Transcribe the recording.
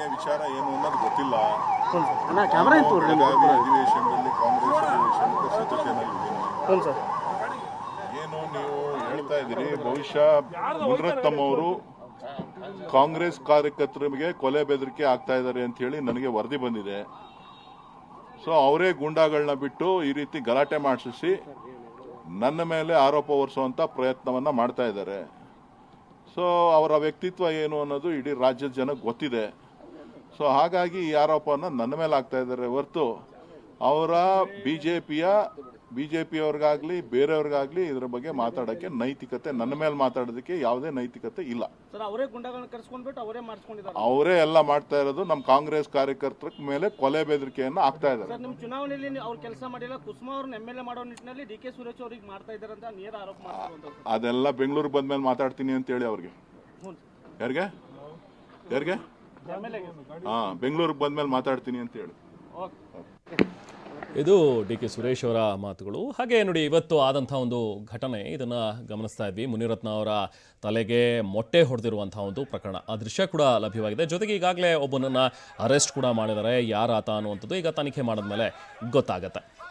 ನನಗೆ ವಿಚಾರ ಏನು ಅನ್ನೋದು ಗೊತ್ತಿಲ್ಲ. ಬೆಳಗಾವಿ ಅಧಿವೇಶನದಲ್ಲಿ ಕಾಂಗ್ರೆಸ್ ಅಧಿವೇಶನದ ಸಿದ್ಧತೆಯಲ್ಲಿ ಏನು ನೀವು ಹೇಳ್ತಾ ಇದ್ದೀರಿ, ಬಹುಶಃ ಮುನಿರತ್ನಂ ಅವರು ಕಾಂಗ್ರೆಸ್ ಕಾರ್ಯಕರ್ತರಿಗೆ ಕೊಲೆ ಬೆದರಿಕೆ ಆಗ್ತಾ ಇದ್ದಾರೆ ಅಂತ ಹೇಳಿ ನನಗೆ ವರದಿ ಬಂದಿದೆ. ಸೊ ಅವರೇ ಗೂಂಡಾಗಳನ್ನ ಬಿಟ್ಟು ಈ ರೀತಿ ಗಲಾಟೆ ಮಾಡಿಸಿ ನನ್ನ ಮೇಲೆ ಆರೋಪ ಹೊರಿಸುವಂತ ಪ್ರಯತ್ನವನ್ನ ಮಾಡ್ತಾ ಇದ್ದಾರೆ. ಸೊ ಅವರ ವ್ಯಕ್ತಿತ್ವ ಏನು ಅನ್ನೋದು ಇಡೀ ರಾಜ್ಯದ ಜನಕ್ಕೆ ಗೊತ್ತಿದೆ. ಸೊ ಹಾಗಾಗಿ ಈ ಆರೋಪವನ್ನು ನನ್ನ ಮೇಲೆ ಆಗ್ತಾ ಇದ್ದಾರೆ ಹೊರತು ಅವರ ಬಿಜೆಪಿಯವ್ರಿಗಾಗ್ಲಿ ಬೇರೆಯವ್ರಿಗಾಗ್ಲಿ ಇದ್ರ ಬಗ್ಗೆ ಮಾತಾಡೋಕ್ಕೆ ನೈತಿಕತೆ, ನನ್ನ ಮೇಲೆ ಮಾತಾಡೋದಕ್ಕೆ ಯಾವುದೇ ನೈತಿಕತೆ ಇಲ್ಲ. ಅವರೇ ಎಲ್ಲ ಮಾಡ್ತಾ ಇರೋದು. ನಮ್ಮ ಕಾಂಗ್ರೆಸ್ ಕಾರ್ಯಕರ್ತರ ಮೇಲೆ ಕೊಲೆ ಬೆದರಿಕೆಯನ್ನು ಆಗ್ತಾ ಇದ್ದಾರೆ. ಅದೆಲ್ಲ ಬೆಂಗಳೂರಿಗೆ ಬಂದ್ಮೇಲೆ ಮಾತಾಡ್ತೀನಿ ಅಂತ ಹೇಳಿ ಅವ್ರಿಗೆ. ಯಾರಿಗೆ ಬೆಂಗಳೂರಿಗೆ ಬಂದ್ಮೇಲೆ ಮಾತಾಡ್ತೀನಿ ಅಂತ ಹೇಳಿ. ಇದು ಡಿ.ಕೆ. ಸುರೇಶ್ ಅವರ ಮಾತುಗಳು. ಹಾಗೆ ನೋಡಿ, ಇವತ್ತು ಆದಂಥ ಒಂದು ಘಟನೆ, ಇದನ್ನು ಗಮನಿಸ್ತಾ ಇದ್ವಿ. ಮುನಿರತ್ನ ಅವರ ತಲೆಗೆ ಮೊಟ್ಟೆ ಹೊಡೆದಿರುವಂಥ ಒಂದು ಪ್ರಕರಣ, ಆ ದೃಶ್ಯ ಕೂಡ ಲಭ್ಯವಾಗಿದೆ. ಜೊತೆಗೆ ಈಗಾಗಲೇ ಒಬ್ಬನನ್ನು ಅರೆಸ್ಟ್ ಕೂಡ ಮಾಡಿದ್ದಾರೆ. ಯಾರಾತ ಅನ್ನುವಂಥದ್ದು ಈಗ ತನಿಖೆ ಮಾಡಿದ್ಮೇಲೆ ಗೊತ್ತಾಗತ್ತೆ.